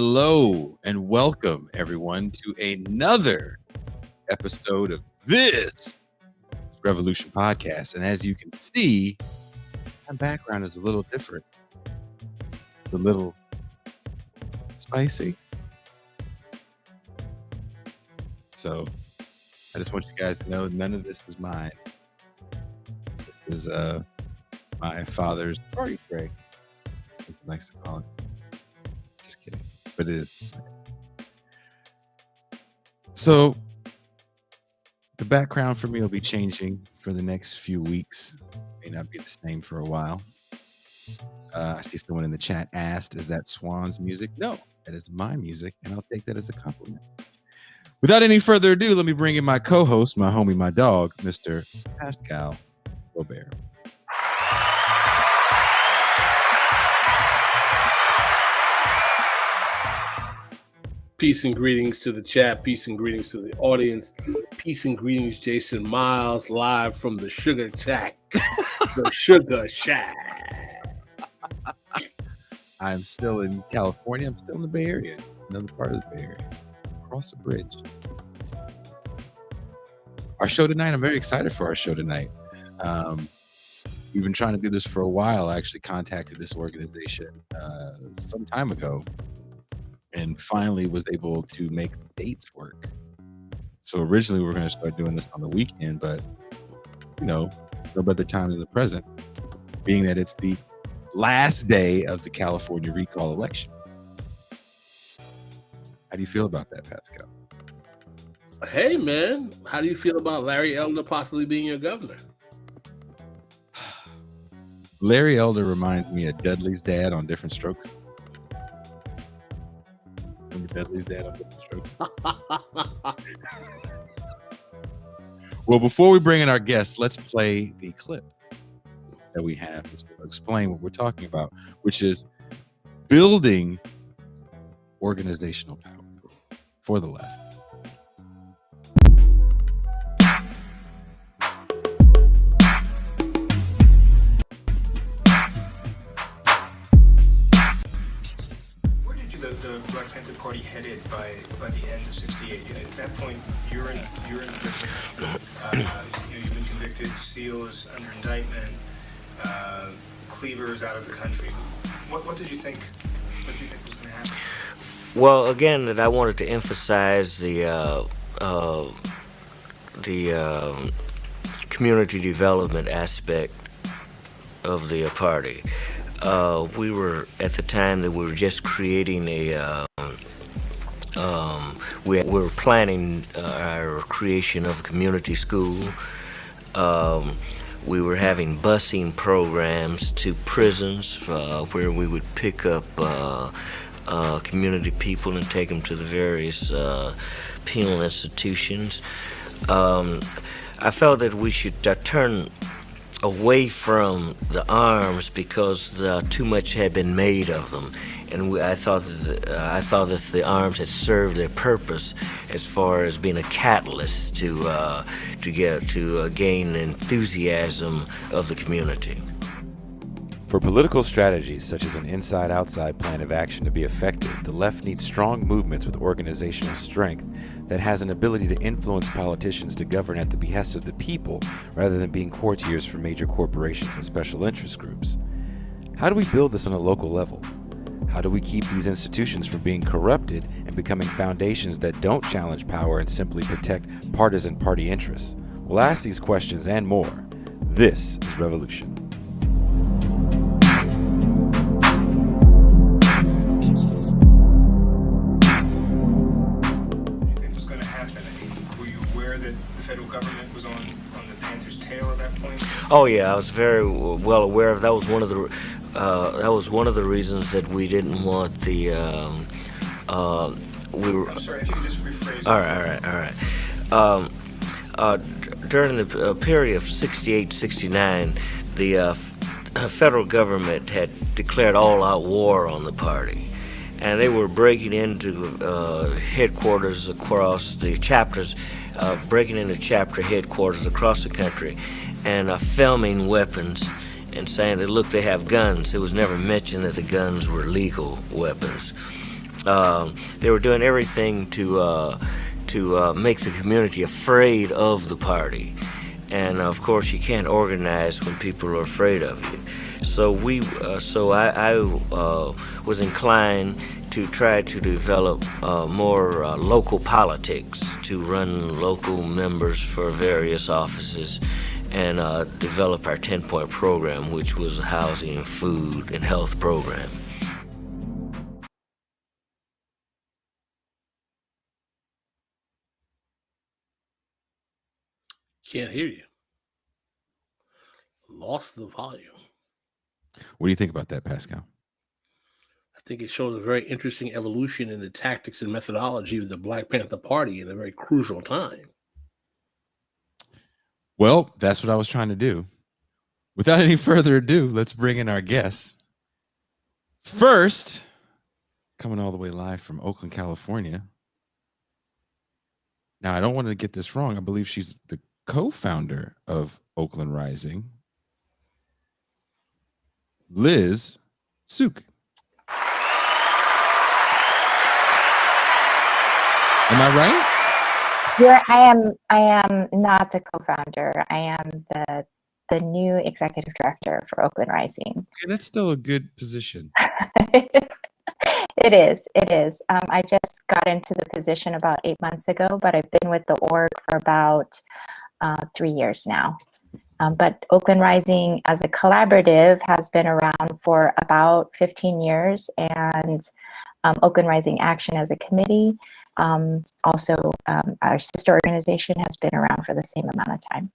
Hello and welcome everyone to another episode of this Revolution podcast. And as you can see, my background is a little different. It's a little spicy. So I just want you guys to know none of this is mine. This is my father's party tray, as he likes to call it. Just kidding, but it is. So the background for me will be changing for the next few weeks. May not be the same for a while. I see someone in the chat asked, is that Swan's music? No, that is my music, and I'll take that as a compliment. Without any further ado, let me bring in my co-host, my homie, my dog, Mr. Pascal Robert. Peace and greetings to the chat. Peace and greetings to the audience. Peace and greetings, Jason Miles, live from the Sugar Shack. The Sugar Shack. I'm still in California. I'm still in the Bay Area. Another part of the Bay Area. Across the bridge. Our show tonight, I'm very excited for our show tonight. We've been trying to do this for a while. I actually contacted this organization some time ago and finally was able to make the dates work. So originally we were going to start doing this on the weekend, but no better time than the present, being that it's the last day of the California recall election. How do you feel about that, Pascal? Hey, man. How do you feel about Larry Elder possibly being your governor? Larry Elder reminds me of Dudley's dad on Different Strokes. Remember Dudley's dad on Different Strokes? Well, before we bring in our guests, let's play the clip that we have. Let's explain what we're talking about, which is building organizational power for the left. Where did the Black Panther Party headed by the end of '68? At that point, you're in prison. You've been convicted. Seal is under indictment. Cleaver is out of the country. What did you think? What did you think was going to happen? Well, again, that I wanted to emphasize the community development aspect of the party. We were at the time that we were just creating we were planning our creation of a community school. We were having busing programs to prisons where we would pick up community people and take them to the various penal institutions. I felt that we should turn away from the arms because too much had been made of them, and I thought that the arms had served their purpose as far as being a catalyst to gain enthusiasm of the community. For political strategies such as an inside-outside plan of action to be effective, the left needs strong movements with organizational strength that has an ability to influence politicians to govern at the behest of the people rather than being courtiers for major corporations and special interest groups. How do we build this on a local level? How do we keep these institutions from being corrupted and becoming foundations that don't challenge power and simply protect partisan party interests? We'll ask these questions and more. This is Revolution. Oh yeah, I was very well aware of that. Was one of the reasons that we didn't want the we were. I'm sorry, if you could just rephrase. All right. During the period of '68, '69, the federal government had declared all-out war on the party, and they were breaking into headquarters across the chapters, breaking into chapter headquarters across the country, and filming weapons and saying that, look, they have guns. It was never mentioned that the guns were legal weapons. They were doing everything to make the community afraid of the party. And of course, you can't organize when people are afraid of you. So I was inclined to try to develop more local politics, to run local members for various offices, and develop our 10-point program, which was a housing, food, and health program. Can't hear you. Lost the volume. What do you think about that, Pascal? I think it shows a very interesting evolution in the tactics and methodology of the Black Panther Party in a very crucial time. Well, that's what I was trying to do. Without any further ado, let's bring in our guests. First, coming all the way live from Oakland, California. Now, I don't want to get this wrong. I believe she's the co-founder of Oakland Rising, Liz Suk. Am I right? I am not the co-founder. I am the new executive director for Oakland Rising. Okay, that's still a good position. It is. I just got into the position about 8 months ago, but I've been with the org for about 3 years now. But Oakland Rising as a collaborative has been around for about 15 years, and Oakland Rising Action as a committee, also our sister organization, has been around for the same amount of time.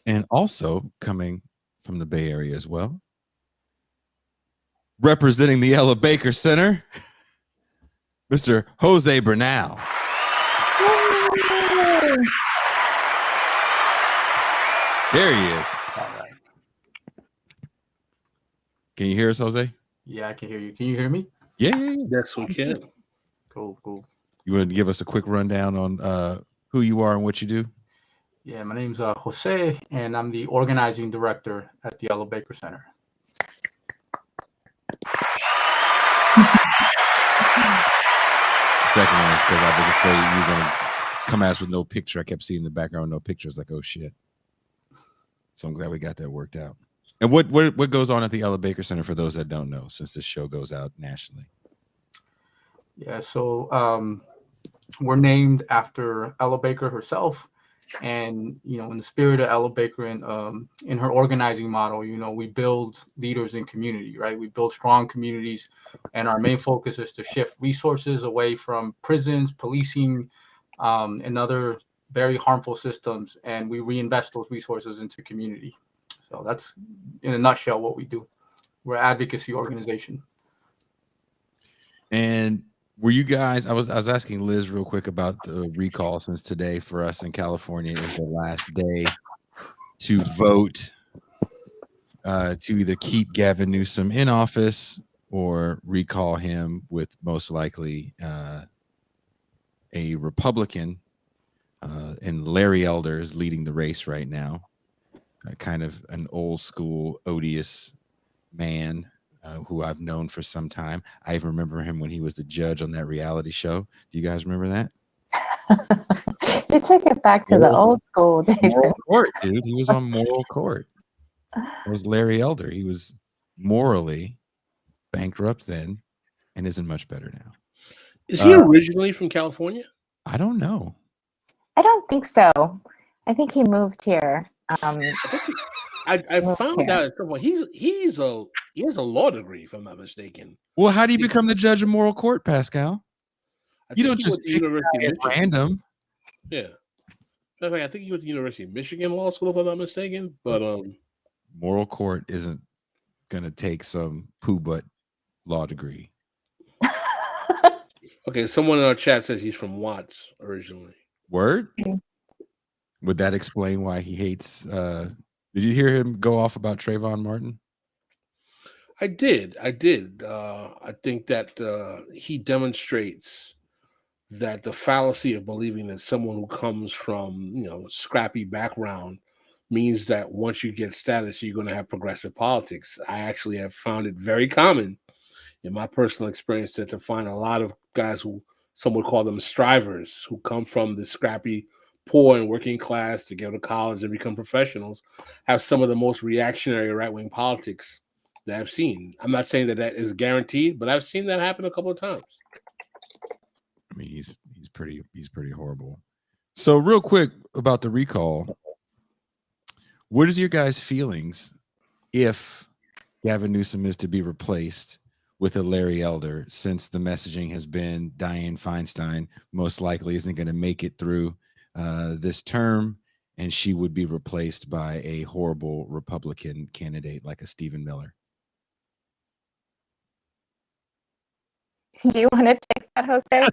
And also coming from the Bay Area as well, representing the Ella Baker Center, Mr. Jose Bernal. There he is. All right. Can you hear us, Jose? Yeah, I can hear you. Can you hear me? Yeah. Yes, we can. Cool. You want to give us a quick rundown on who you are and what you do? Yeah, my name's Jose, and I'm the organizing director at the Ella Baker Center. The second one is because I was afraid you were going to come at us with no picture. I kept seeing in the background no pictures, like, oh shit. So I'm glad we got that worked out. And what goes on at the Ella Baker Center for those that don't know, since this show goes out nationally? Yeah, so we're named after Ella Baker herself, and in the spirit of Ella Baker and in her organizing model, we build leaders in community, right? We build strong communities, and our main focus is to shift resources away from prisons, policing, and other very harmful systems, and we reinvest those resources into community. So that's, in a nutshell, what we do. We're an advocacy organization. And were you guys, I was asking Liz real quick about the recall, since today for us in California is the last day to vote to either keep Gavin Newsom in office or recall him, with most likely a Republican. And Larry Elder is leading the race right now, kind of an old school, odious man who I've known for some time. I even remember him when he was the judge on that reality show. Do you guys remember that? You took it back to the old school, Jason. Moral Court, dude. He was on Moral Court. It was Larry Elder. He was morally bankrupt then and isn't much better now. Is he originally from California? I don't know. I don't think so. I think he moved here. I found out at some point he has a law degree, if I'm not mistaken. Well, how do you become the judge of Moral Court, Pascal? You don't just pick at random. Yeah. I think he went to the University of Michigan Law School, if I'm not mistaken. But Moral Court isn't gonna take some poo butt law degree. Okay, someone in our chat says he's from Watts originally. Word? Would that explain why he hates did you hear him go off about Trayvon Martin? I did. I think that he demonstrates that the fallacy of believing that someone who comes from, scrappy background means that once you get status, you're going to have progressive politics. I actually have found it very common in my personal experience, to find a lot of guys who some would call them strivers, who come from the scrappy, poor and working class to go to college and become professionals, have some of the most reactionary right-wing politics that I've seen. I'm not saying that that is guaranteed, but I've seen that happen a couple of times. I mean, he's pretty horrible. So real quick about the recall, what is your guys' feelings if Gavin Newsom is to be replaced with a Larry Elder, since the messaging has been Dianne Feinstein most likely isn't going to make it through this term, and she would be replaced by a horrible Republican candidate like a Stephen Miller? Do you want to take that, Jose?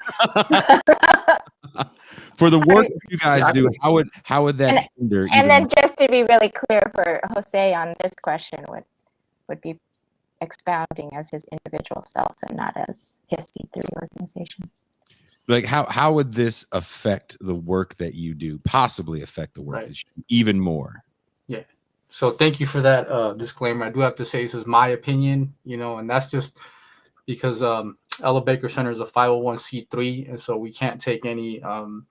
For the work that you guys do, how would that hinder? And then just to be really clear for Jose on this question, would be expounding as his individual self and not as his C3 organization. Like how would this affect the work that you do? Possibly affect the work that you do even more? Yeah. So thank you for that disclaimer. I do have to say this is my opinion, and that's just because Ella Baker Center is a 501c3, and so we can't take any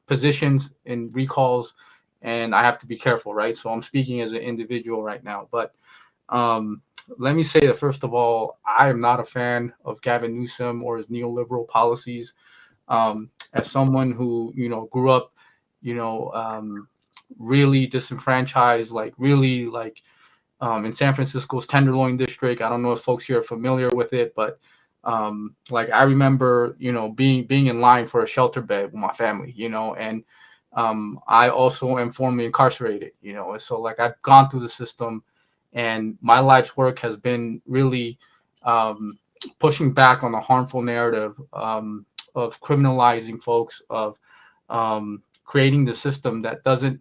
positions in recalls, and I have to be careful, right? So I'm speaking as an individual right now. But let me say that, first of all, I am not a fan of Gavin Newsom or his neoliberal policies. As someone who, grew up, really disenfranchised, in San Francisco's Tenderloin district. I don't know if folks here are familiar with it, but I remember, being in line for a shelter bed with my family, and I also am formerly incarcerated, and so I've gone through the system, and my life's work has been really pushing back on the harmful narrative of criminalizing folks, of creating the system that doesn't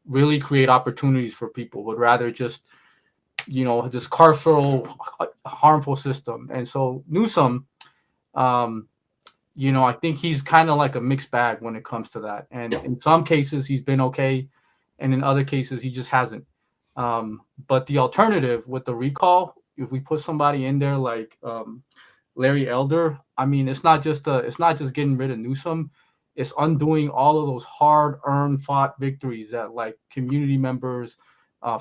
really create opportunities for people, but rather just this carceral, harmful system. And so Newsom, I think he's kind of like a mixed bag when it comes to that. And in some cases he's been okay, and in other cases he just hasn't. But the alternative with the recall, if we put somebody in there like Larry Elder, I mean, it's not just getting rid of Newsom. It's undoing all of those hard-earned, fought victories that community members,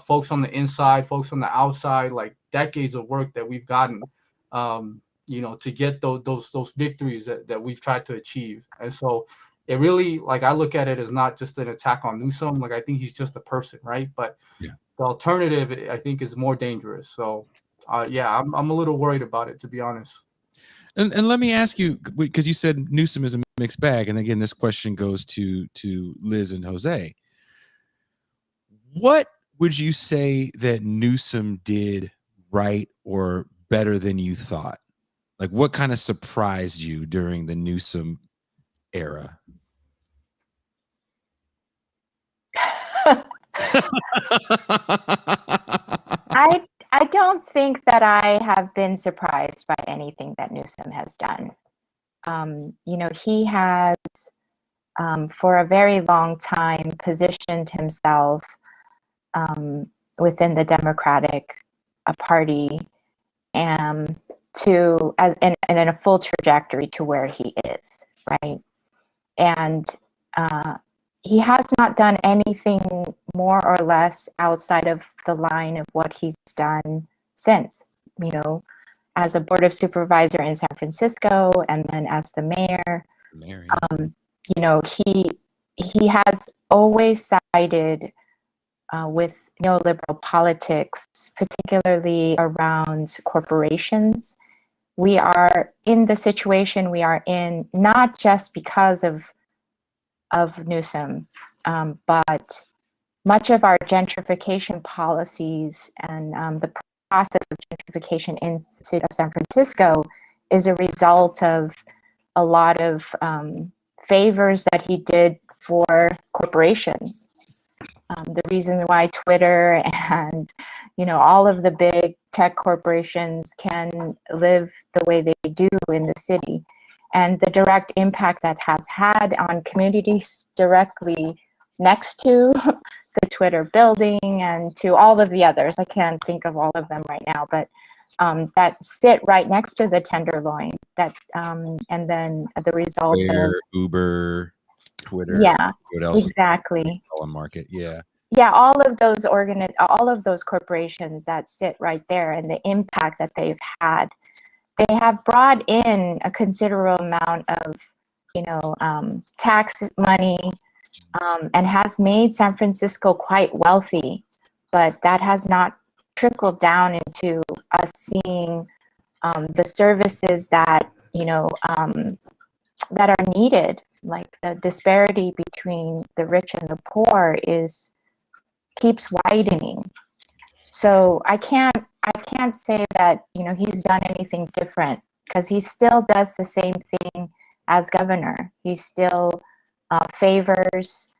folks on the inside, folks on the outside, decades of work that we've gotten, to get those victories that we've tried to achieve. And so it really, I look at it as not just an attack on Newsom. I think he's just a person, right? But the alternative, I think, is more dangerous. So I'm a little worried about it, to be honest. And let me ask you, because you said Newsom is a mixed bag, and again, this question goes to Liz and Jose. What would you say that Newsom did right or better than you thought? What kind of surprised you during the Newsom era? I don't think that I have been surprised by anything that Newsom has done. He has, for a very long time, positioned himself within the Democratic Party and in a full trajectory to where he is, right? And he has not done anything more or less outside of the line of what he's done since, as a board of supervisor in San Francisco, and then as the mayor. He has always sided with neoliberal politics, particularly around corporations. We are in the situation we are in not just because of Newsom, but much of our gentrification policies and the process of gentrification in the city of San Francisco is a result of a lot of favors that he did for corporations. The reason why Twitter and all of the big tech corporations can live the way they do in the city, and the direct impact that has had on communities directly next to the Twitter building and to all of the others. I can't think of all of them right now, but that sit right next to the Tenderloin. That and then the result of Uber, Twitter, yeah, what else? exactly. On market, yeah. Yeah, all of those corporations that sit right there, and the impact that they've had, they have brought in a considerable amount of, tax money, and has made San Francisco quite wealthy, but that has not trickled down into us seeing the services that that are needed. Like the disparity between the rich and the poor keeps widening. So I can't say that he's done anything different, because he still does the same thing as governor. He still favors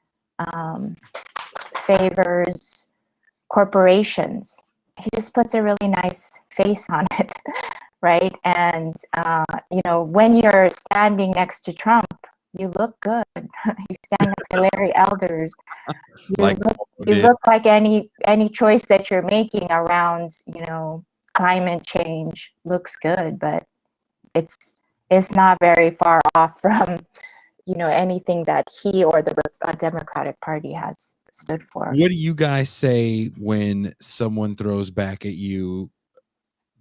corporations. He just puts a really nice face on it, right? And when you're standing next to Trump, you look good. You stand next to Larry Elders, you look like any choice that you're making around climate change looks good, but it's not very far off from anything that he or the Democratic Party has stood for. What do you guys say when someone throws back at you,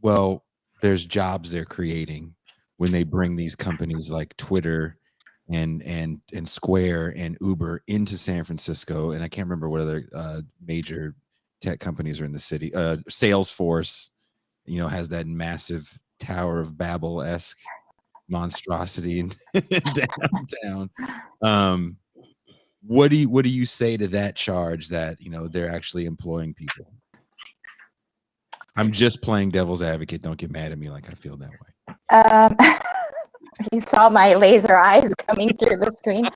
well, there's jobs they're creating, when they bring these companies like Twitter and Square and Uber into San Francisco? And I can't remember what other major tech companies are in the city. Salesforce, has that massive Tower of Babel-esque monstrosity in downtown. What do you say to that charge that they're actually employing people? I'm just playing devil's advocate. Don't get mad at me like I feel that way. You saw my laser eyes coming through the screen.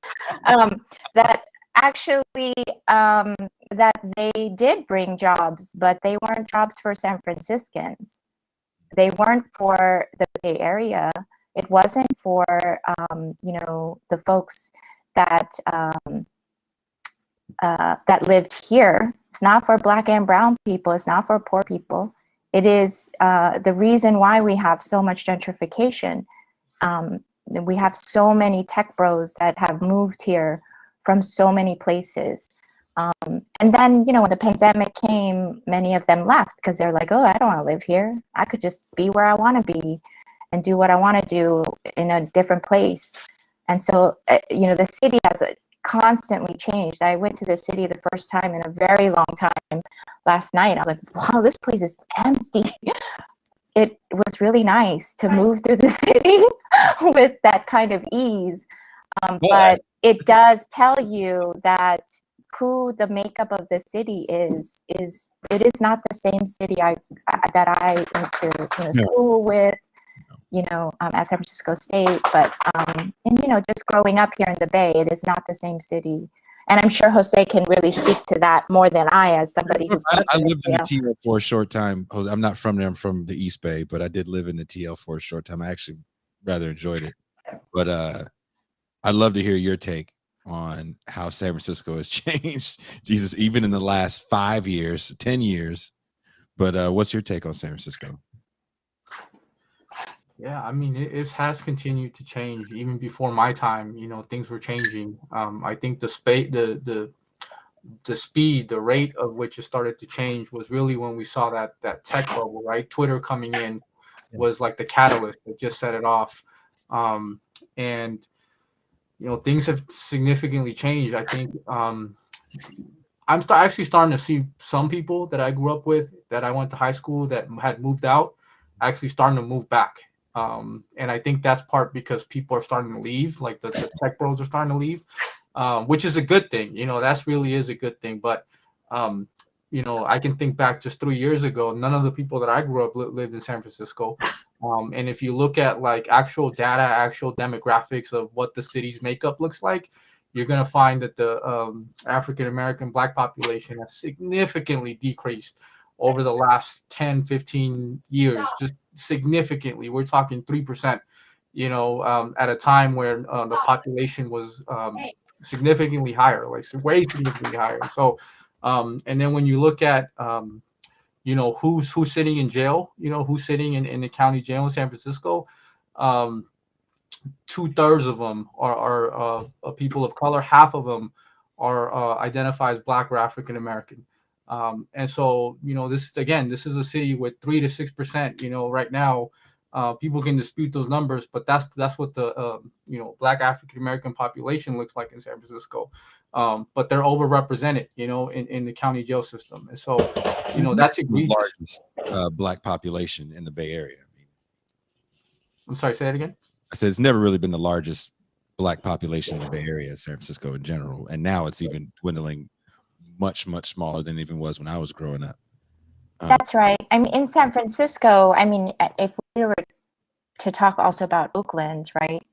That actually that they did bring jobs, but they weren't jobs for San Franciscans. They weren't for the Bay Area. It wasn't for the folks that that lived here. It's not for Black and brown people. It's not for poor people. It is the reason why we have so much gentrification. We have so many tech bros that have moved here from so many places. And then, when the pandemic came, many of them left because they're like, oh, I don't want to live here. I could just be where I want to be and do what I want to do in a different place. And so, the city has constantly changed. I went to the city the first time in a very long time last night. I was like, wow, this place is empty. It was really nice to move through the city with that kind of ease. But it does tell you that who the makeup of the city is it is not the same city that I went to school with, at San Francisco State, but and just growing up here in the Bay, it is not the same city. And I'm sure Jose can really speak to that more than I, as somebody who's I lived in the TL for a short time. Jose, I'm not from there. I'm from the East Bay, but I did live in the TL for a short time. I actually rather enjoyed it. But I'd love to hear your take on how San Francisco has changed. Jesus, even in the last 5 years, 10 years. But what's your take on San Francisco? Yeah, I mean, it has continued to change. Even before my time, things were changing. I think the speed, the rate of which it started to change was really when we saw that tech bubble, right? Twitter coming in was like the catalyst that just set it off. And things have significantly changed. I think I'm actually starting to see some people that I grew up with, that I went to high school, that had moved out, actually starting to move back. And I think that's part because people are starting to leave, like the tech bros are starting to leave, which is a good thing. That's really is a good thing. But, I can think back just 3 years ago, none of the people that I grew up lived in San Francisco. And if you look at like actual data, actual demographics of what the city's makeup looks like, you're going to find that the African-American Black population has significantly decreased over the last 10, 15 years, just significantly. We're talking 3%, at a time where the population was significantly higher, like way significantly higher. So, and then when you look at, you know, who's sitting in jail, you know, who's sitting in the county jail in San Francisco. 2/3 of them are people of color. Half of them are identify as Black or African American. And so, you know, this is a city with 3 to 6%. You know, right now, people can dispute those numbers, but that's what the you know, Black African American population looks like in San Francisco. But they're overrepresented, you know, in the county jail system. And so, you know, that's egregious. The largest Black population in the Bay Area. I mean, I'm sorry, say that again. I said it's never really been the largest Black population in the Bay Area, San Francisco in general, and now it's even dwindling much smaller than it even was when I was growing up. That's right. I mean, in San Francisco, I mean, if we were to talk also about Oakland, right?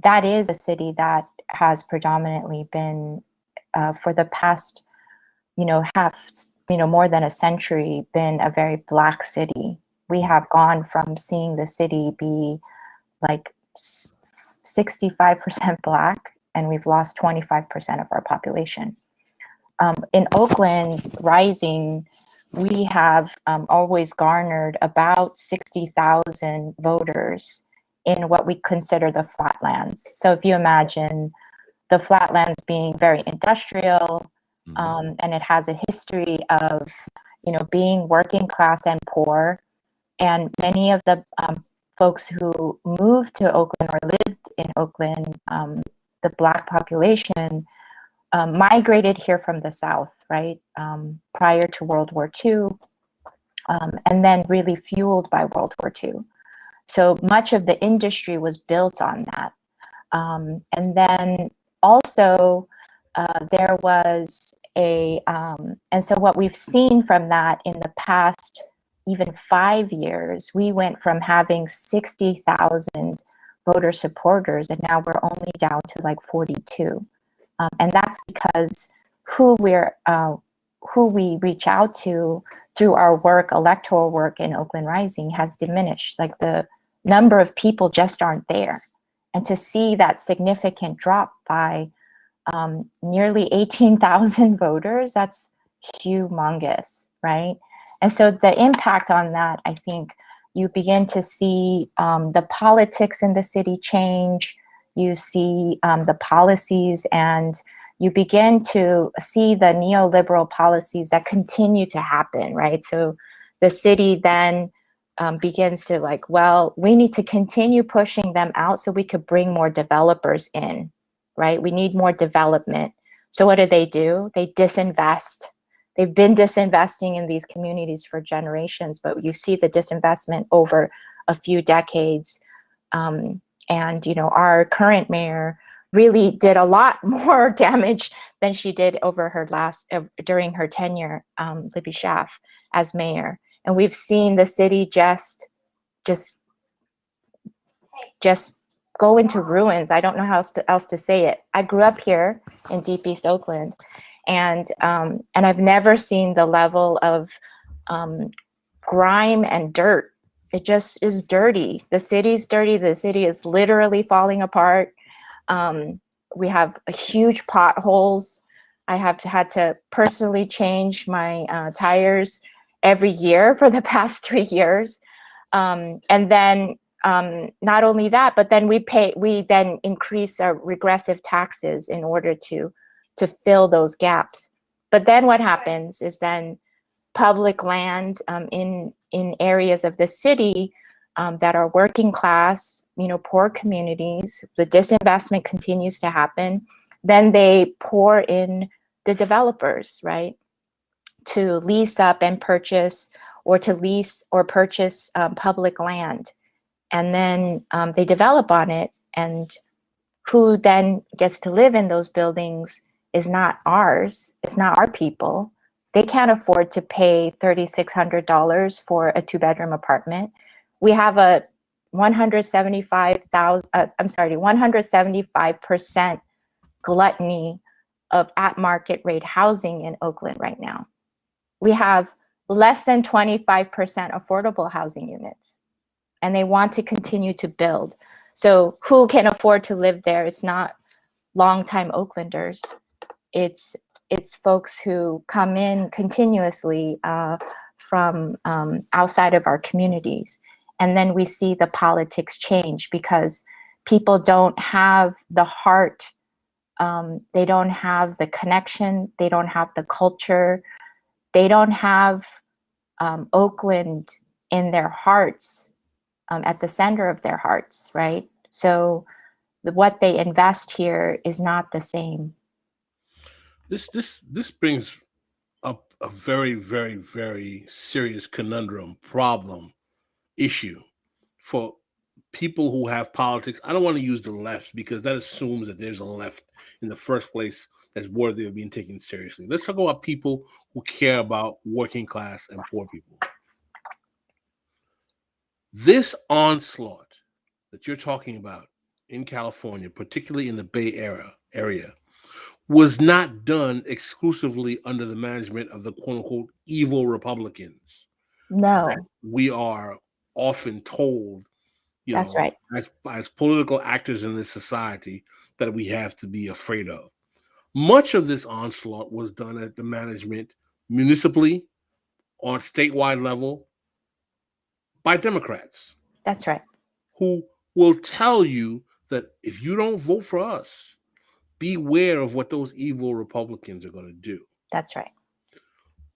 That is a city that has predominantly been, for the past, you know, more than a century, been a very Black city. We have gone from seeing the city be like 65% Black, and we've lost 25% of our population. In Oakland Rising, we have always garnered about 60,000 voters in what we consider the flatlands. So if you imagine the flatlands being very industrial, and it has a history of, you know, being working class and poor, and many of the folks who moved to Oakland or lived in Oakland, the Black population, migrated here from the South, right, prior to World War II, and then really fueled by World War II. So much of the industry was built on that. And then also there was and so what we've seen from that in the past even 5 years, we went from having 60,000 voter supporters, and now we're only down to like 42. And that's because who we reach out to through our work, electoral work in Oakland Rising, has diminished. Like the number of people just aren't there. And to see that significant drop by nearly 18,000 voters, that's humongous, right? And so the impact on that, I think you begin to see the politics in the city change. You see the policies, and you begin to see the neoliberal policies that continue to happen, right? So the city then begins to like, well, we need to continue pushing them out so we could bring more developers in, right? We need more development. So what do? They disinvest. They've been disinvesting in these communities for generations, but you see the disinvestment over a few decades. And, you know, our current mayor really did a lot more damage than she did over her during her tenure, Libby Schaaf, as mayor. And we've seen the city just go into ruins. I don't know how else to say it. I grew up here in Deep East Oakland, and I've never seen the level of grime and dirt. It just is dirty. The city's dirty. The city is literally falling apart. We have huge potholes. I have had to personally change my tires every year for the past 3 years. And then not only that, but then we then increase our regressive taxes in order to fill those gaps. But then what happens is then public land in areas of the city that are working class, you know, poor communities, the disinvestment continues to happen. Then they pour in the developers, right, to lease up and purchase, or to lease or purchase public land. And then they develop on it, and who then gets to live in those buildings is not ours. It's not our people. They can't afford to pay $3,600 for a 2-bedroom apartment. We have a 175% gluttony of at-market rate housing in Oakland right now. We have less than 25% affordable housing units, and they want to continue to build. So who can afford to live there? It's not longtime Oaklanders. It's folks who come in continuously from outside of our communities. And then we see the politics change because people don't have the heart, they don't have the connection, they don't have the culture, they don't have Oakland in their hearts, at the center of their hearts, right? So what they invest here is not the same. This brings up a very, very, very serious conundrum, problem, issue for people who have politics. I don't want to use the left because that assumes that there's a left in the first place that's worthy of being taken seriously. Let's talk about people who care about working class and poor people. This onslaught that you're talking about in California, particularly in the Bay Area, was not done exclusively under the management of the quote-unquote evil Republicans. No. We are often told, That's right, as political actors in this society, that we have to be afraid of. Much of this onslaught was done at the management municipally, on statewide level, by Democrats. that's right. Who will tell you that if you don't vote for us, beware of what those evil Republicans are going to do. That's right.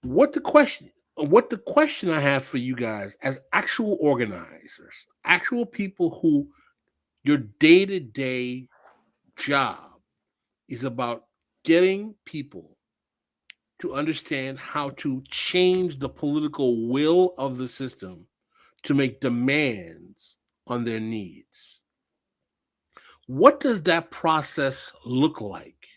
What the question I have for you guys as actual organizers, actual people who your day-to-day job is about getting people to understand how to change the political will of the system to make demands on their needs. What does that process look like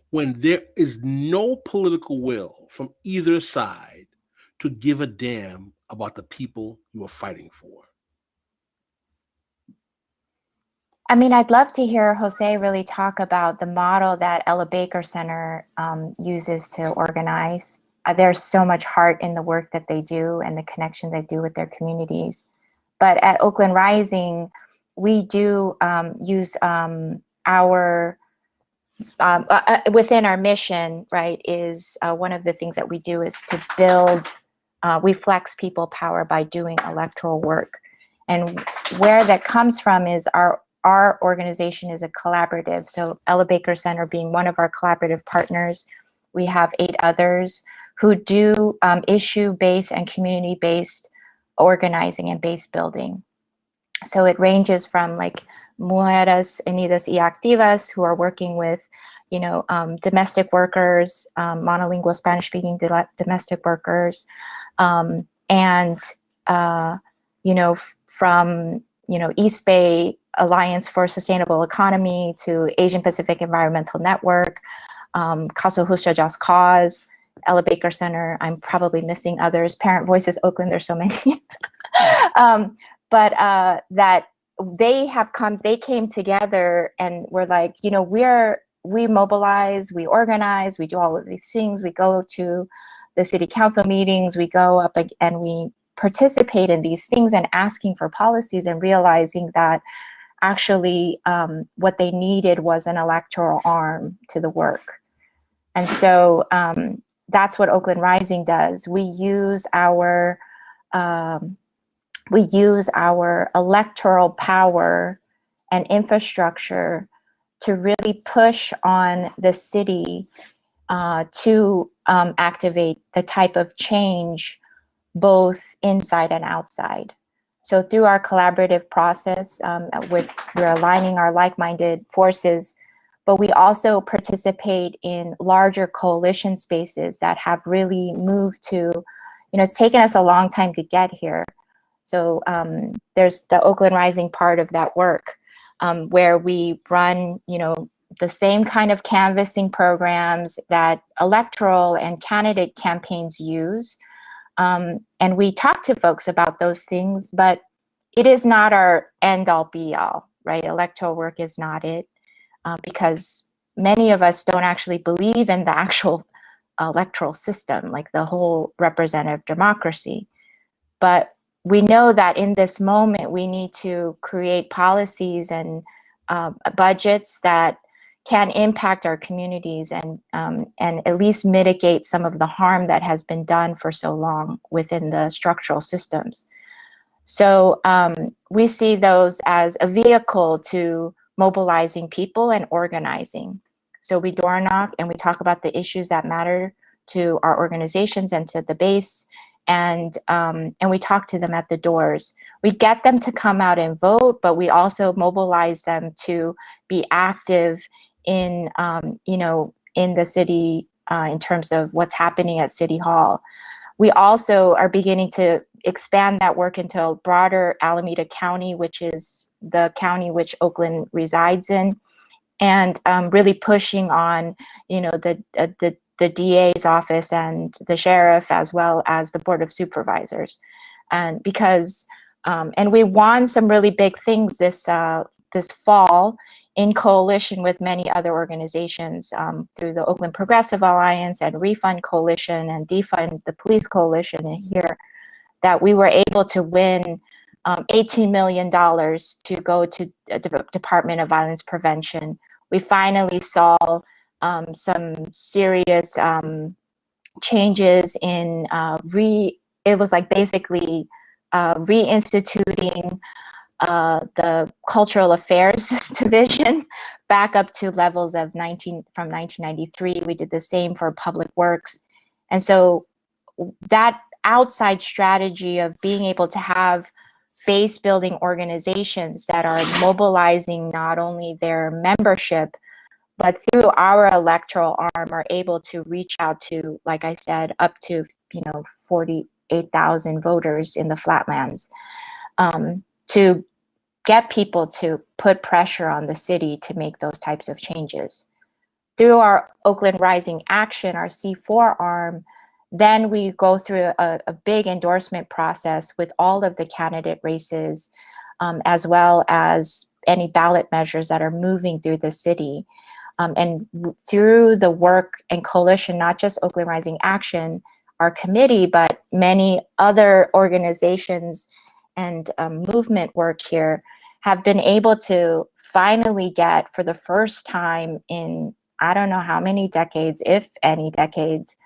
when there is no political will from either side to give a damn about the people you are fighting for? I mean, I'd love to hear Jose really talk about the model that Ella Baker Center uses to organize. There's so much heart in the work that they do and the connection they do with their communities. But at Oakland Rising, we do use our, within our mission, right, is one of the things that we do is to build, we flex people power by doing electoral work. And where that comes from is our organization is a collaborative. So Ella Baker Center being one of our collaborative partners, we have 8 others who do issue-based and community-based organizing and base building. So it ranges from like Mujeres Unidas y Activas, who are working with, domestic workers, monolingual Spanish-speaking domestic workers, and from East Bay Alliance for Sustainable Economy to Asian Pacific Environmental Network, Caso Justa Just Cause, Ella Baker Center. I'm probably missing others. Parent Voices Oakland. There's so many. But that they came together and were like, we mobilize, we organize, we do all of these things. We go to the city council meetings, we go up and we participate in these things and asking for policies and realizing that actually what they needed was an electoral arm to the work. And so that's what Oakland Rising does. We use our electoral power and infrastructure to really push on the city to activate the type of change both inside and outside. So through our collaborative process, we're aligning our like-minded forces, but we also participate in larger coalition spaces that have really moved to, it's taken us a long time to get here. So there's the Oakland Rising part of that work where we run, the same kind of canvassing programs that electoral and candidate campaigns use. And we talk to folks about those things, but it is not our end all be all, right? Electoral work is not it, because many of us don't actually believe in the actual electoral system, like the whole representative democracy. But we know that in this moment, we need to create policies and budgets that, can impact our communities and at least mitigate some of the harm that has been done for so long within the structural systems. So we see those as a vehicle to mobilizing people and organizing. So we door knock and we talk about the issues that matter to our organizations and to the base, and we talk to them at the doors. We get them to come out and vote, but we also mobilize them to be active in in the city in terms of what's happening at City Hall. We also are beginning to expand that work into a broader Alameda County, which is the county which Oakland resides in, and really pushing on the DA's office and the sheriff, as well as the Board of Supervisors. And because and we won some really big things this fall in coalition with many other organizations through the Oakland Progressive Alliance and Refund Coalition and Defund the Police Coalition in here, that we were able to win $18 million to go to the Department of Violence Prevention. We finally saw some serious changes in it was like basically reinstituting the Cultural Affairs Division back up to levels of from 1993. We did the same for Public Works. And so that outside strategy of being able to have base building organizations that are mobilizing not only their membership, but through our electoral arm are able to reach out to, like I said, up to 48,000 voters in the flatlands, to get people to put pressure on the city to make those types of changes. Through our Oakland Rising Action, our C4 arm, then we go through a big endorsement process with all of the candidate races, as well as any ballot measures that are moving through the city. And through the work and coalition, not just Oakland Rising Action, our committee, but many other organizations and movement work here, have been able to finally get, for the first time in I don't know how many decades, if any decades,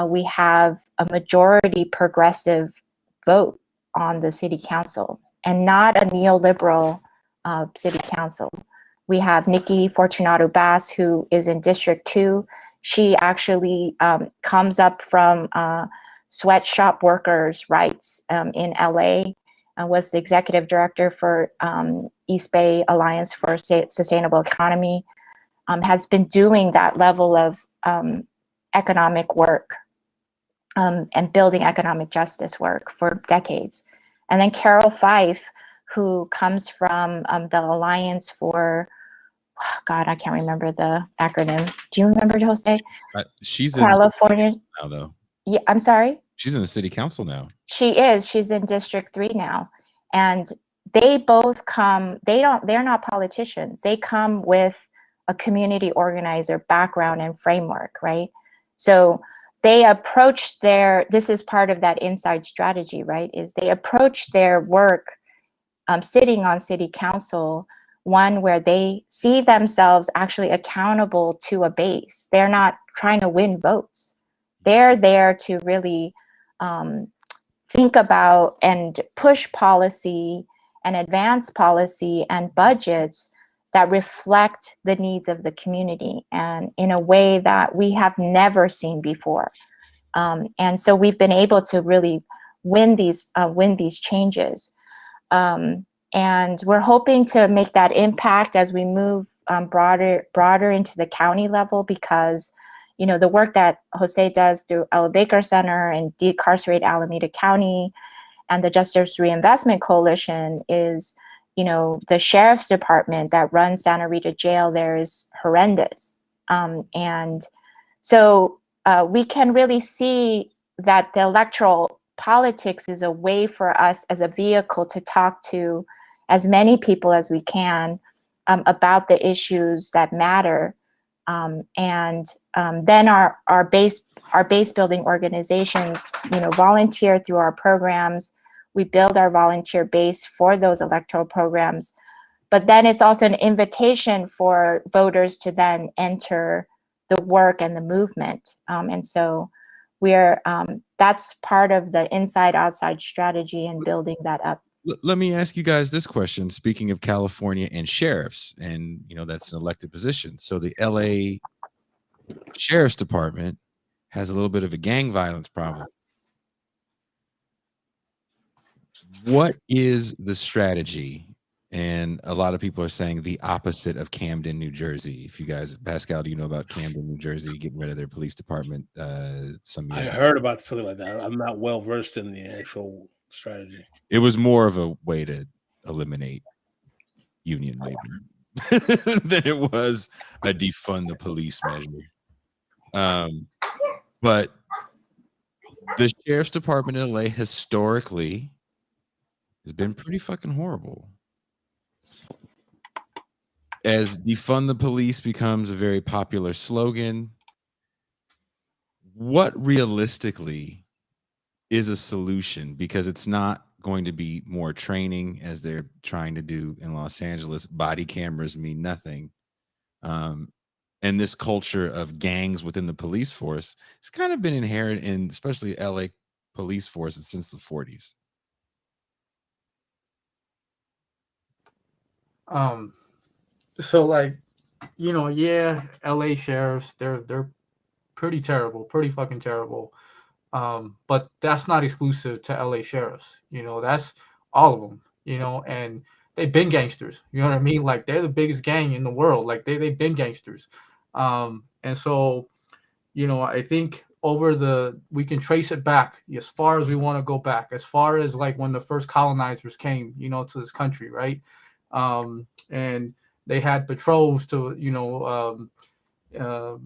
we have a majority progressive vote on the city council, and not a neoliberal city council. We have Nikki Fortunato Bass, who is in District 2. She actually comes up from sweatshop workers' rights in LA, and was the executive director for East Bay Alliance for Sustainable Economy, has been doing that level of economic work and building economic justice work for decades. And then Carol Fife, who comes from the Alliance for, God, I can't remember the acronym. Do you remember, Jose? She's California in now, though. Yeah, I'm sorry? She's in the city council now. She is. She's in District 3 now. And they both come, they're not politicians. They come with a community organizer background and framework, right? So they approach this is part of that inside strategy, right? Is they approach their work sitting on city council, one where they see themselves actually accountable to a base. They're not trying to win votes. They're there to really think about and push policy and advance policy and budgets that reflect the needs of the community, and in a way that we have never seen before. And so we've been able to really win these changes. And we're hoping to make that impact as we move broader into the county level, because the work that Jose does through Ella Baker Center and Decarcerate Alameda County and the Justice Reinvestment Coalition is, the sheriff's department that runs Santa Rita Jail there is horrendous. And so we can really see that the electoral politics is a way for us as a vehicle to talk to as many people as we can about the issues that matter. And then our base building organizations, volunteer through our programs. We build our volunteer base for those electoral programs, but then it's also an invitation for voters to then enter the work and the movement. And so we're that's part of the inside outside strategy and building that up. Let me ask you guys this question. Speaking of California and sheriffs, and that's an elected position. So the LA Sheriff's Department has a little bit of a gang violence problem. What is the strategy? And a lot of people are saying the opposite of Camden, New Jersey. If you guys, Pascal, do you know about Camden, New Jersey, getting rid of their police department some years ago? I heard about something like that. I'm not well versed in the actual strategy. It was more of a way to eliminate union labor than it was a defund the police measure. But the Sheriff's Department in LA historically has been pretty fucking horrible. As defund the police becomes a very popular slogan, what realistically is a solution? Because it's not going to be more training as they're trying to do in Los Angeles. Body cameras mean nothing. And this culture of gangs within the police force has kind of been inherent in especially LA police forces since the 40s. So like, yeah, LA sheriffs, they're pretty terrible, pretty fucking terrible. But that's not exclusive to LA sheriffs. That's all of them, and they've been gangsters. You know what I mean? Like, they're the biggest gang in the world. Like, they've been gangsters. And so, I think we can trace it back as far as we want to go back, as far as like when the first colonizers came, to this country, right? And they had patrols to,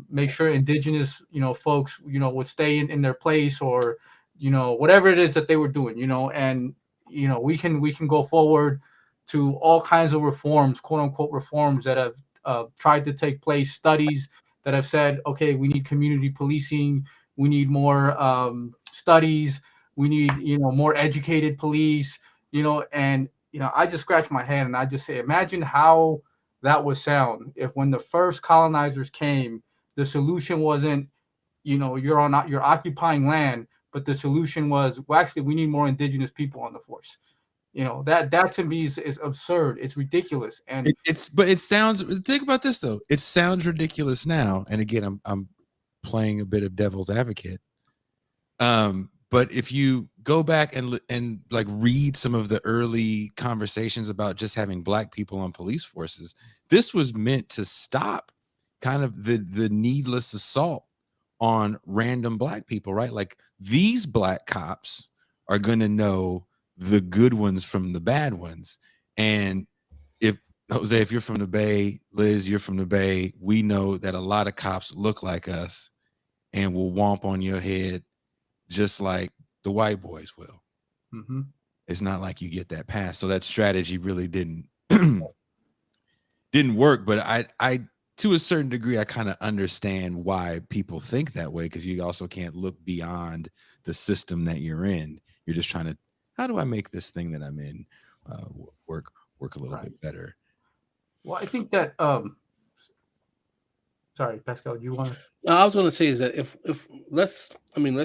make sure indigenous, folks, would stay in their place, or, whatever it is that they were doing, and, we can go forward to all kinds of reforms, quote unquote reforms that have tried to take place, studies that have said, okay, we need community policing, we need more studies, we need, more educated police, and, I just scratch my head and I just say, imagine how that would sound if when the first colonizers came, the solution wasn't, you're occupying land, but the solution was, well, actually, we need more indigenous people on the force. That to me is absurd. It's ridiculous. And but it sounds, think about this though. It sounds ridiculous now. And again, I'm playing a bit of devil's advocate. But if you go back and like read some of the early conversations about just having black people on police forces, this was meant to stop kind of the needless assault on random black people, right? Like, these black cops are going to know the good ones from the bad ones. And if Jose, if you're from the Bay, Liz, you're from the Bay, we know that a lot of cops look like us and will womp on your head just like the white boys will. Mm-hmm. It's not like you get that pass. So that strategy really didn't work. But I to a certain degree, I kind of understand why people think that way, because you also can't look beyond the system that you're in. You're just trying to, how do I make this thing that I'm in work a little bit better? Well, I think that sorry, Pascal, do you want to? I was going to say is that if let's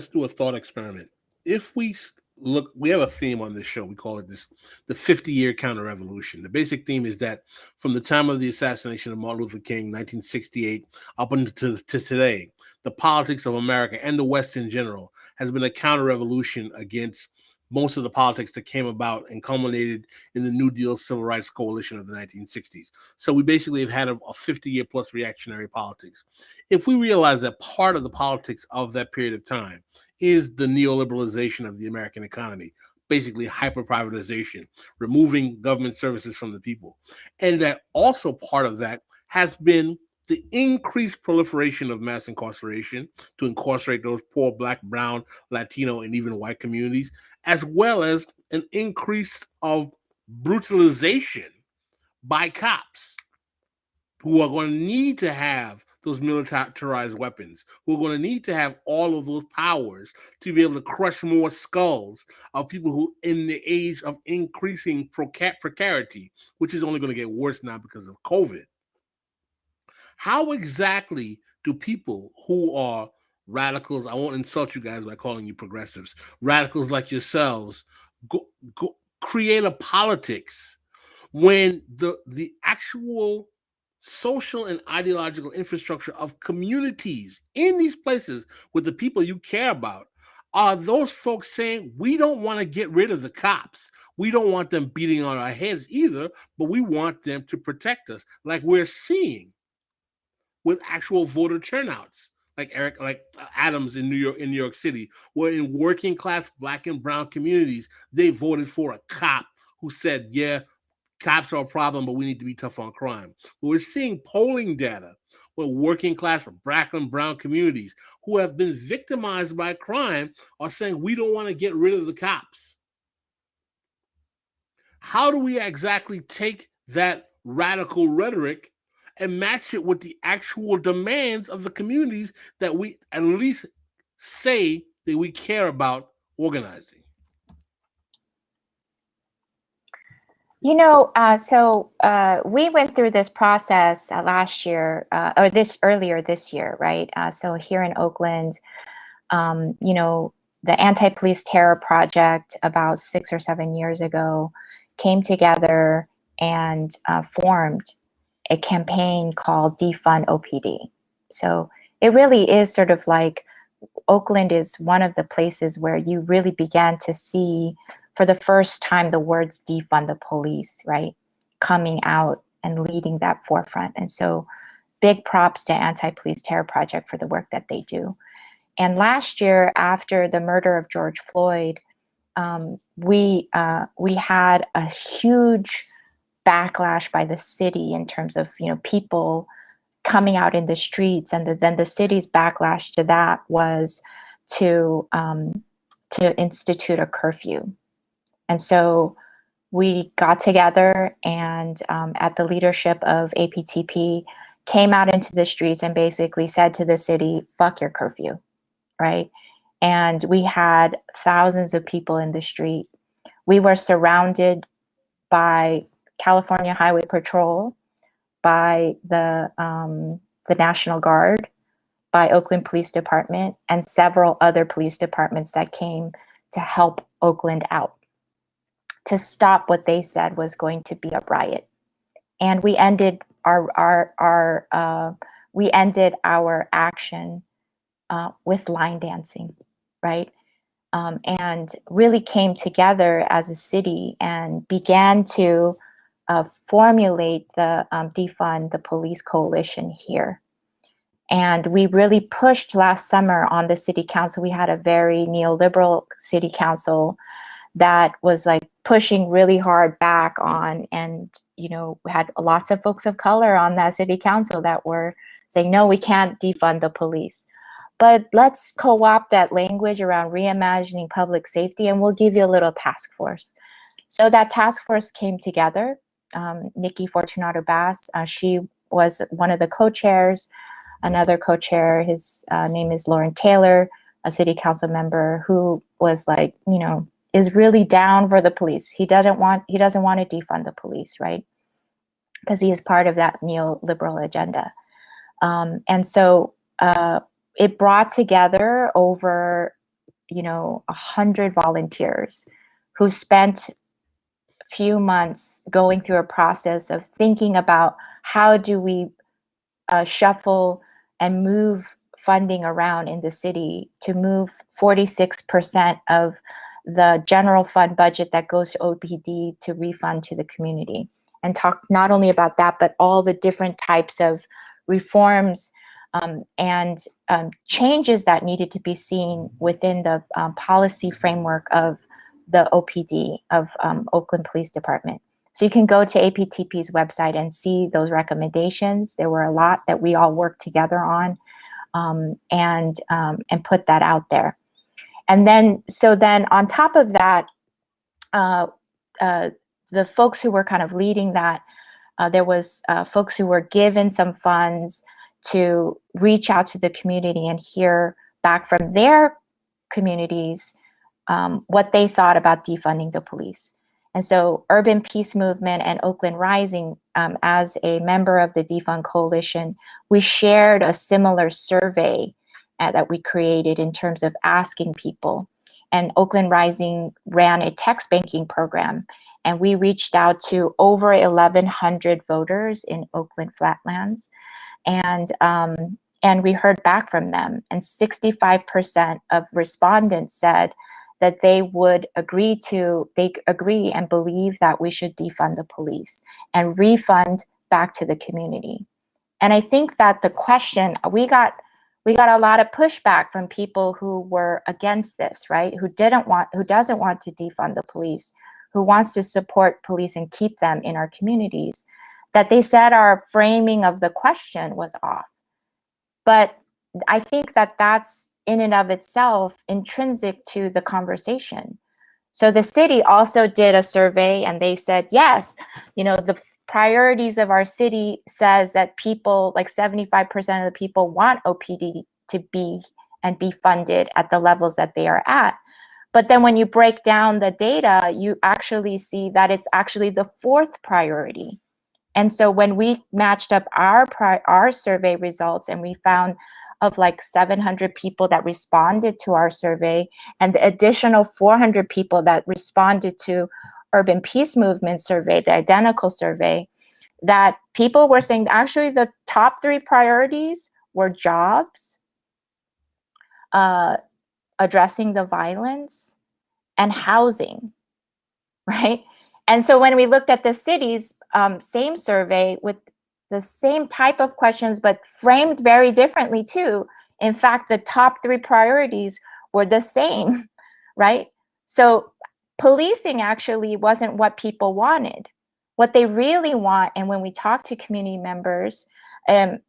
do a thought experiment. If we look, we have a theme on this show. We call it the 50-year counter-revolution. The basic theme is that from the time of the assassination of Martin Luther King, 1968, up until today, the politics of America and the West in general has been a counter-revolution against most of the politics that came about and culminated in the New Deal Civil Rights Coalition of the 1960s. So we basically have had a 50-year plus reactionary politics. If we realize that part of the politics of that period of time is the neoliberalization of the American economy, basically hyper-privatization, removing government services from the people, and that also part of that has been the increased proliferation of mass incarceration to incarcerate those poor Black, Brown, Latino, and even white communities, as well as an increase of brutalization by cops who are going to need to have those militarized weapons, who are going to need to have all of those powers to be able to crush more skulls of people who, in the age of increasing precarity, which is only going to get worse now because of COVID. How exactly do people who are radicals, I won't insult you guys by calling you progressives, radicals like yourselves, go create a politics when the actual social and ideological infrastructure of communities in these places with the people you care about are those folks saying, we don't want to get rid of the cops. We don't want them beating on our heads either, but we want them to protect us, like we're seeing with actual voter turnouts, like Adams in New York City, where in working class Black and brown communities, they voted for a cop who said, yeah, cops are a problem, but we need to be tough on crime. But we're seeing polling data where working class Black and brown communities who have been victimized by crime are saying, we don't want to get rid of the cops. How do we exactly take that radical rhetoric and match it with the actual demands of the communities that we at least say that we care about organizing? You know, we went through this process last year, or earlier this year, right? So here in Oakland, you know, the Anti-Police Terror Project about 6 or 7 years ago came together and formed a campaign called Defund OPD. So it really is sort of like Oakland is one of the places where you really began to see for the first time the words defund the police, right, coming out and leading that forefront. And so big props to Anti-Police Terror Project for the work that they do. And last year, after the murder of George Floyd, we had a huge backlash by the city in terms of, you know, people coming out in the streets, and then the city's backlash to that was to institute a curfew. And so we got together and at the leadership of APTP came out into the streets and basically said to the city, fuck your curfew, right? And we had thousands of people in the street. We were surrounded by California Highway Patrol, by the National Guard, by Oakland Police Department, and several other police departments that came to help Oakland out, to stop what they said was going to be a riot. And we ended our action with line dancing, right? And really came together as a city and began to formulate the Defund the Police Coalition here. And we really pushed last summer on the city council. We had a very neoliberal city council that was like pushing really hard back on, and, you know, we had lots of folks of color on that city council that were saying, no, we can't defund the police. But let's co-opt that language around reimagining public safety, and we'll give you a little task force. So that task force came together. Nikki Fortunato Bass, she was one of the co-chairs. Another co-chair, his name is Lauren Taylor, a city council member who was like, you know, is really down for the police. He doesn't want to defund the police, right? Because he is part of that neoliberal agenda. And so it brought together over, you know, 100 volunteers who spent a few months going through a process of thinking about how do we shuffle and move funding around in the city to move 46% of the general fund budget that goes to OPD to refund to the community, and talk not only about that, but all the different types of reforms and changes that needed to be seen within the policy framework of the OPD of Oakland Police Department. So you can go to APTP's website and see those recommendations. There were a lot that we all worked together on and put that out there. And then, so then on top of that, the folks who were kind of leading that, there was folks who were given some funds to reach out to the community and hear back from their communities what they thought about defunding the police. And so Urban Peace Movement and Oakland Rising, as a member of the Defund Coalition, we shared a similar survey that we created in terms of asking people. And Oakland Rising ran a text banking program, and we reached out to over 1,100 voters in Oakland Flatlands. And we heard back from them, and 65% of respondents said that they would agree and believe that we should defund the police and refund back to the community. And I think that the question, we got a lot of pushback from people who were against this, right? Who doesn't want to defund the police, who wants to support police and keep them in our communities, that they said our framing of the question was off. But I think that that's in and of itself intrinsic to the conversation. So the city also did a survey, and they said, yes, the priorities of our city says that people, like 75% of the people, want OPD to be funded at the levels that they are at. But then when you break down the data, you actually see that it's actually the fourth priority. And so when we matched up our survey results, and we found of like 700 people that responded to our survey, and the additional 400 people that responded to Urban Peace Movement survey, the identical survey, that people were saying actually the top three priorities were jobs, addressing the violence, and housing, right? And so when we looked at the cities, same survey with the same type of questions, but framed very differently too. In fact, the top three priorities were the same, right? So policing actually wasn't what people wanted. What they really want, and when we talk to community members, and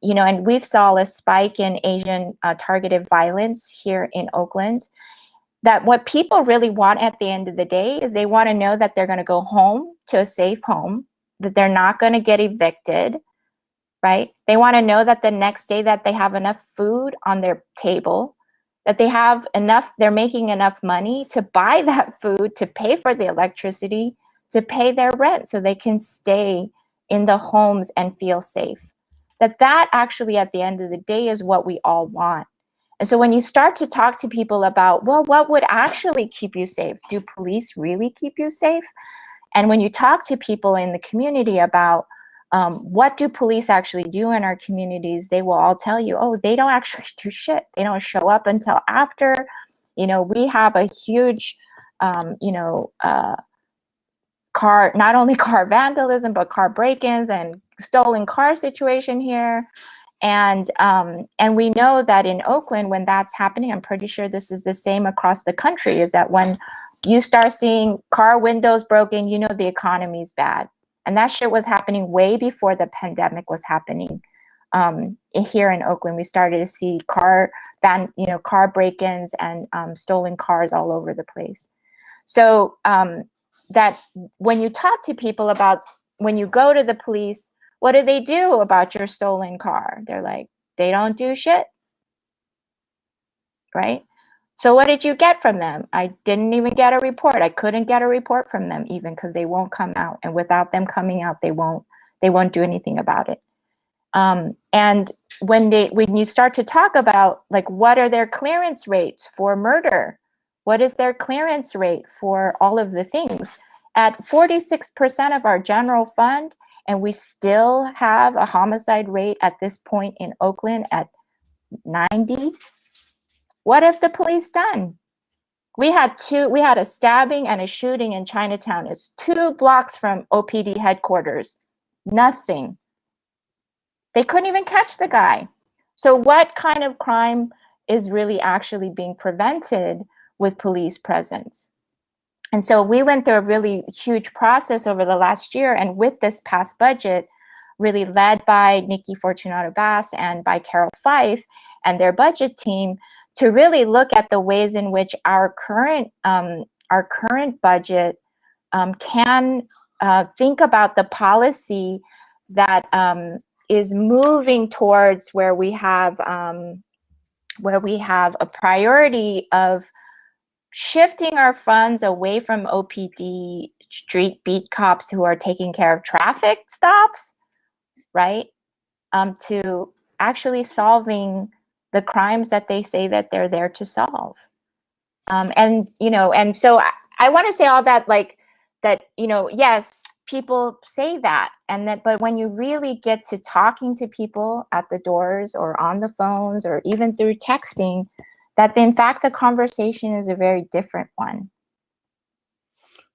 we've saw a spike in Asian targeted violence here in Oakland, that what people really want at the end of the day is they want to know that they're going to go home to a safe home, that they're not going to get evicted, right? They want to know that the next day that they have enough food on their table, that they have enough, they're making enough money to buy that food, to pay for the electricity, to pay their rent so they can stay in the homes and feel safe. That actually at the end of the day is what we all want. And so when you start to talk to people about, well, what would actually keep you safe? Do police really keep you safe? And when you talk to people in the community about what do police actually do in our communities, they will all tell you, oh, they don't actually do shit. They don't show up until after. We have a huge, not only car vandalism, but car break-ins and stolen car situation here. And we know that in Oakland, when that's happening, I'm pretty sure this is the same across the country, is that when you start seeing car windows broken, the economy's bad. And that shit was happening way before the pandemic was happening. Here in Oakland, we started to see car break-ins and stolen cars all over the place. So that when you talk to people about, when you go to the police, what do they do about your stolen car? They're like, they don't do shit, right? So what did you get from them? I didn't even get a report. I couldn't get a report from them even, because they won't come out. And without them coming out, they won't do anything about it. And when you start to talk about, like, what are their clearance rates for murder? What is their clearance rate for all of the things? At 46% of our general fund, and we still have a homicide rate at this point in Oakland at 90. What have the police done? We had a stabbing and a shooting in Chinatown. It's 2 blocks from OPD headquarters. Nothing. They couldn't even catch the guy. So what kind of crime is really actually being prevented with police presence? And so we went through a really huge process over the last year, and with this past budget, really led by Nikki Fortunato Bass and by Carol Fife and their budget team, to really look at the ways in which our current budget can think about the policy that is moving towards where we have a priority of shifting our funds away from OPD street beat cops who are taking care of traffic stops, right? To actually solving the crimes that they say that they're there to solve. And so I want to say all that, like that, yes, people say that, but when you really get to talking to people at the doors or on the phones or even through texting, that in fact the conversation is a very different one.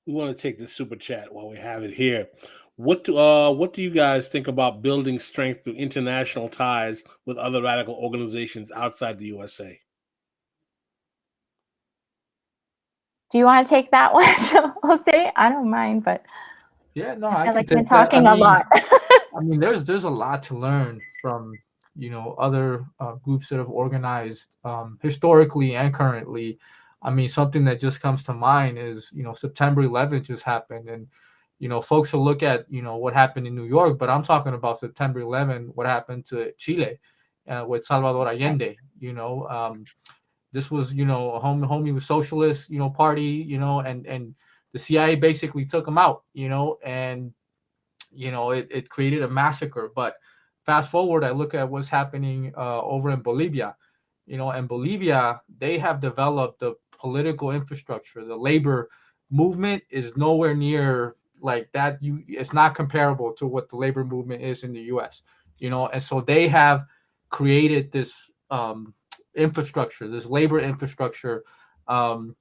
We want to take the super chat while we have it here. What do you guys think about building strength through international ties with other radical organizations outside the USA? Do you want to take that one, Jose? I don't mind, but yeah, no, I I feel can like you've been take that. talking a lot. I mean, there's a lot to learn from other groups that have organized historically and currently. I mean, something that just comes to mind is September 11th just happened, and folks will look at what happened in New York, but I'm talking about September 11th, what happened to Chile with Salvador Allende. This was a homie was socialist party, and the CIA basically took him out, and it created a massacre. But fast forward, I look at what's happening over in Bolivia. And Bolivia, they have developed the political infrastructure. The labor movement is nowhere near like that. It's not comparable to what the labor movement is in the U.S. And so they have created this infrastructure, this labor infrastructure,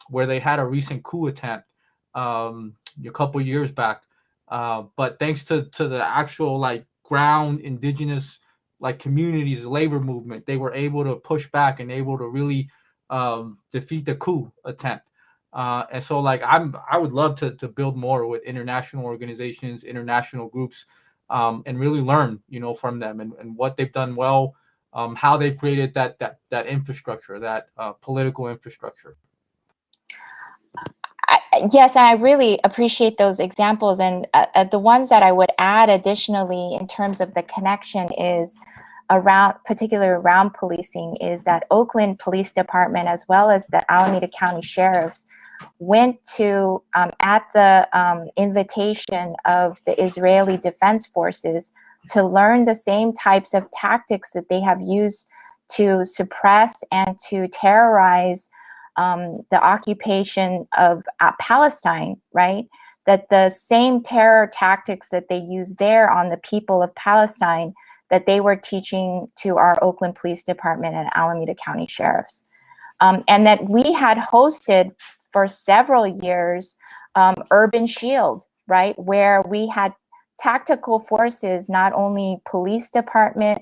where they had a recent coup attempt a couple years back. But thanks to the actual like ground indigenous like communities labor movement, they were able to push back and able to really defeat the coup attempt. And so like I would love to build more with international organizations, international groups, and really learn from them and what they've done well, how they've created that infrastructure, that political infrastructure. Yes, and I really appreciate those examples. And the ones that I would add additionally in terms of the connection is particularly around policing, is that Oakland Police Department as well as the Alameda County Sheriffs went to, at the invitation of the Israeli Defense Forces, to learn the same types of tactics that they have used to suppress and to terrorize the occupation of Palestine, right? That the same terror tactics that they use there on the people of Palestine, that they were teaching to our Oakland Police Department and Alameda County Sheriffs. And that we had hosted for several years Urban Shield, right? Where we had tactical forces, not only police department,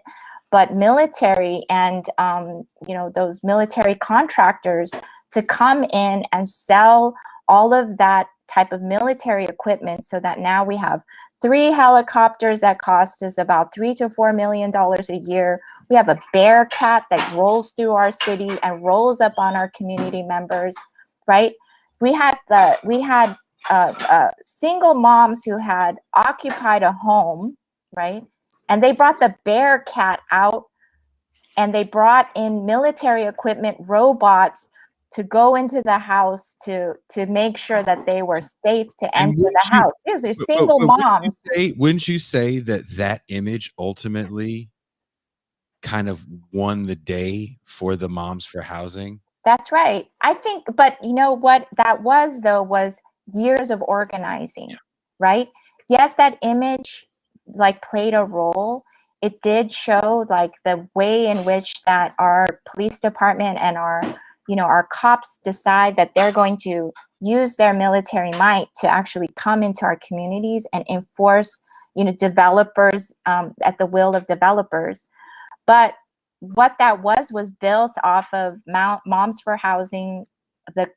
but military and, those military contractors to come in and sell all of that type of military equipment, so that now we have 3 helicopters that cost us about $3 to $4 million a year. We have a Bearcat that rolls through our city and rolls up on our community members, right? We had single moms who had occupied a home, right? And they brought the Bearcat out, and they brought in military equipment, robots, to go into the house to make sure that they were safe to enter the house. These are single moms. Wouldn't you say that image ultimately kind of won the day for the Moms for Housing? That's right. I think, but you know what that was, though, was years of organizing, right? Yes, that image like played a role. It did show like the way in which that our police department and our cops decide that they're going to use their military might to actually come into our communities and enforce, developers at the will of developers. But what that was built off of Moms for Housing, the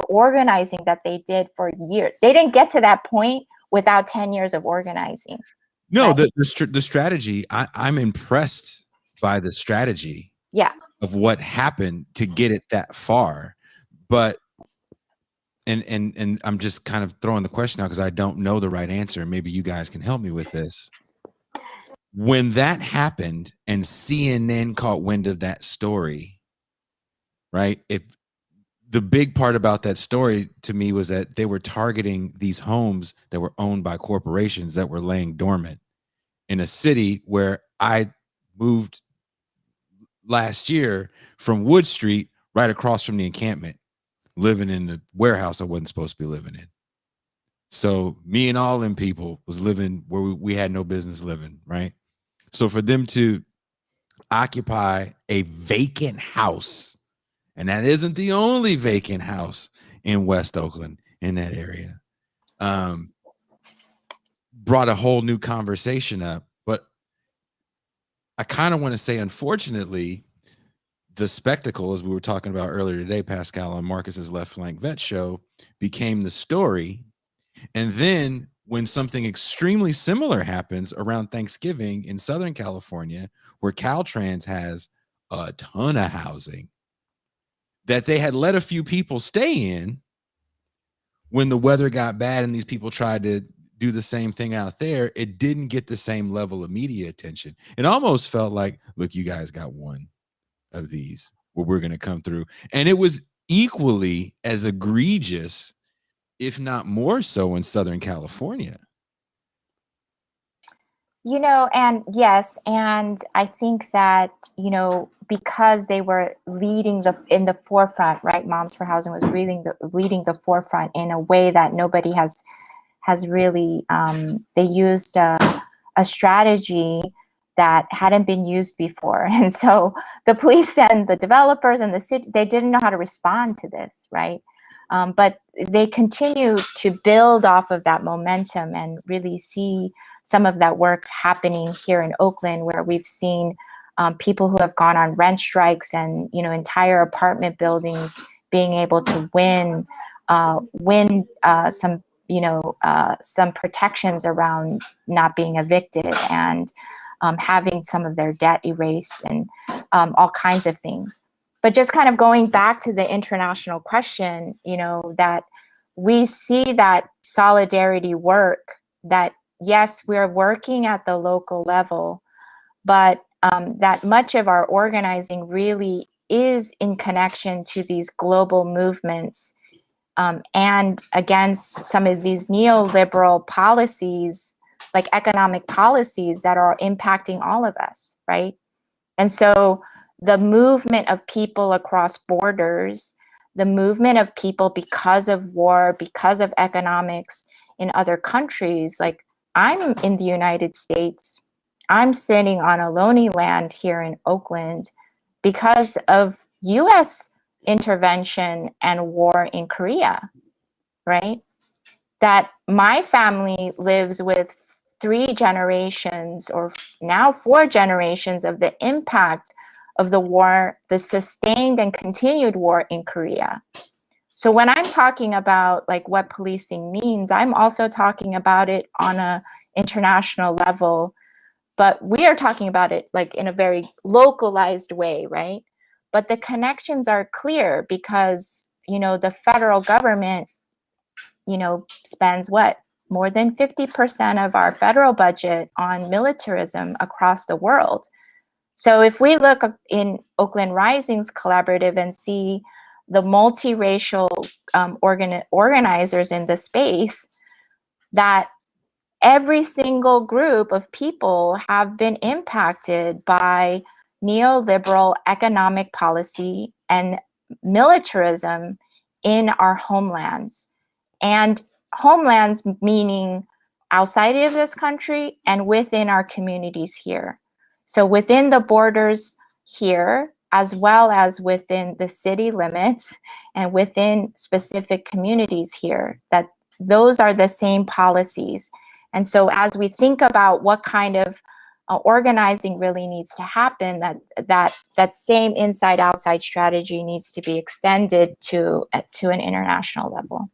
organizing that they did for years. They didn't get to that point without 10 years of organizing. No, right? the strategy, I'm impressed by the strategy. Yeah. Of what happened to get it that far. But and I'm just kind of throwing the question out because I don't know the right answer. Maybe you guys can help me with this. when that happened and CNN caught wind of that story, right? If the big part about that story to me was that they were targeting these homes that were owned by corporations that were laying dormant in a city where I moved last year from Wood Street, right across from the encampment, living in the warehouse I wasn't supposed to be living in. So me and all them people was living where we had no business living, right? So for them to occupy a vacant house, and that isn't the only vacant house in West Oakland in that area, brought a whole new conversation up. But I kind of want to say, unfortunately, the spectacle, as we were talking about earlier today, Pascal, on Marcus's Left Flank Vet Show, became the story. And then when something extremely similar happens around Thanksgiving in Southern California, where Caltrans has a ton of housing that they had let a few people stay in, when the weather got bad and these people tried to do the same thing out there, it didn't get the same level of media attention. It almost felt like, look, you guys got one of these where we're going to come through. And it was equally as egregious, if not more so, in Southern California. You know, and yes, and I think that, you know, because they were leading in the forefront, right? Moms for Housing was leading the forefront in a way that nobody has really. They used a strategy that hadn't been used before, and so the police and the developers and the city, they didn't know how to respond to this, right? But they continue to build off of that momentum and really see some of that work happening here in Oakland, where we've seen people who have gone on rent strikes and, you know, entire apartment buildings being able to win some, you know, some protections around not being evicted and having some of their debt erased and all kinds of things. But just kind of going back to the international question, you know, that we see that solidarity work, that yes, we're working at the local level, but that much of our organizing really is in connection to these global movements and against some of these neoliberal policies, like economic policies that are impacting all of us, right? And so the movement of people across borders, the movement of people because of war, because of economics in other countries, like I'm in the United States, I'm sitting on Ohlone land here in Oakland because of US intervention and war in Korea, right? That my family lives with 3 generations or now 4 generations of the impact of the war, the sustained and continued war in Korea. So when I'm talking about like what policing means, I'm also talking about it on a international level, but we are talking about it like in a very localized way, right? But the connections are clear because, you know, the federal government, you know, spends what? More than 50% of our federal budget on militarism across the world. So if we look in Oakland Rising's collaborative and see the multiracial organizers in the space, that every single group of people have been impacted by neoliberal economic policy and militarism in our homelands. And homelands meaning outside of this country and within our communities here. So within the borders here, as well as within the city limits and within specific communities here, that those are the same policies. And so as we think about what kind of organizing really needs to happen, that same inside-outside strategy needs to be extended to an international level.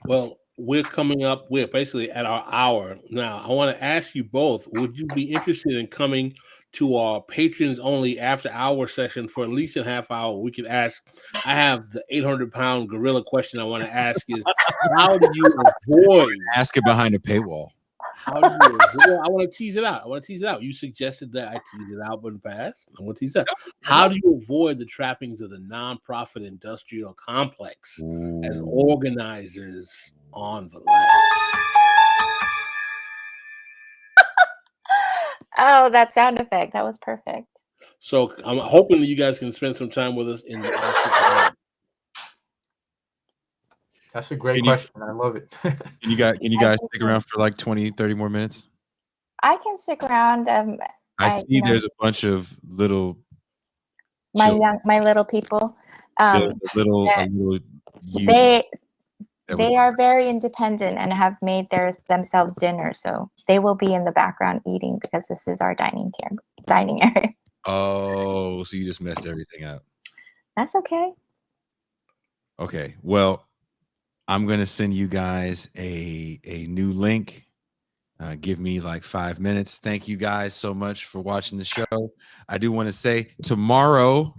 Well, we're coming up, we're basically at our hour now. I want to ask you both, would you be interested in coming to our patrons only after hour session for at least a half hour? We could ask, I have the 800-pound gorilla question I want to ask is, how do you avoid ask it behind a paywall? How do you? Well, I want to tease it out. You suggested that I tease it out in the past. I want to tease it out. How do you avoid the trappings of the nonprofit industrial complex as organizers on the left? Oh, that sound effect. That was perfect. So I'm hoping that you guys can spend some time with us in the afternoon. That's a great question. I love it. Can you guys stick around for like 20, 30 more minutes? I can stick around. I see there's a bunch of little my little people. There's a little you. They are very independent and have made themselves dinner, so they will be in the background eating because this is our dining area. Oh, so you just messed everything up. That's okay. Okay, well, I'm gonna send you guys a new link. Give me like 5 minutes. Thank you guys so much for watching the show. I do want to say tomorrow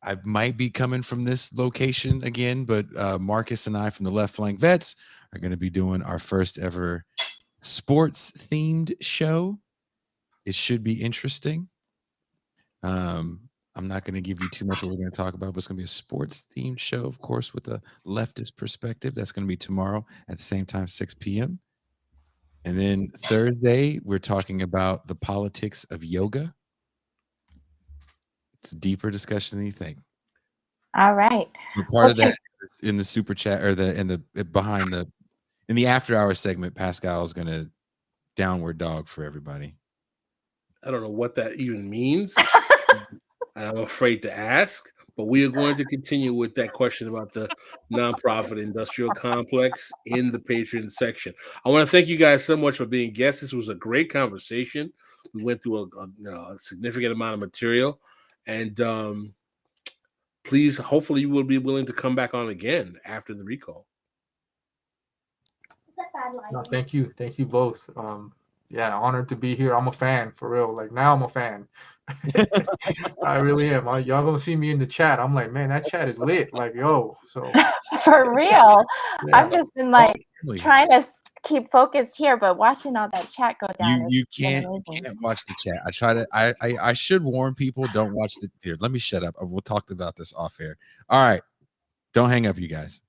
I might be coming from this location again, but Marcus and I from the Left Flank Vets are going to be doing our first ever sports themed show. It should be interesting. I'm not going to give you too much what we're going to talk about, but it's going to be a sports themed show, of course, with a leftist perspective. That's going to be tomorrow at the same time, 6 p.m. And then Thursday, we're talking about the politics of yoga. It's a deeper discussion than you think. All right. But part of that is in the super chat or in the after hour segment, Pascal is going to downward dog for everybody. I don't know what that even means. I'm afraid to ask, but we are going to continue with that question about the nonprofit industrial complex in the Patreon section. I want to thank you guys so much for being guests. This was a great conversation. We went through a significant amount of material, and please, hopefully, you will be willing to come back on again after the recall. No, thank you both. Yeah, honored to be here. I'm a fan for real. Like now, I'm a fan. I really am. Y'all gonna see me in the chat. I'm like, man, that chat is lit. Like, yo, so for real. Yeah. I've just been like trying to keep focused here, but watching all that chat go down. You can't watch the chat. I try to. I should warn people. Don't watch the. Here, let me shut up. We'll talk about this off air. All right, don't hang up, you guys.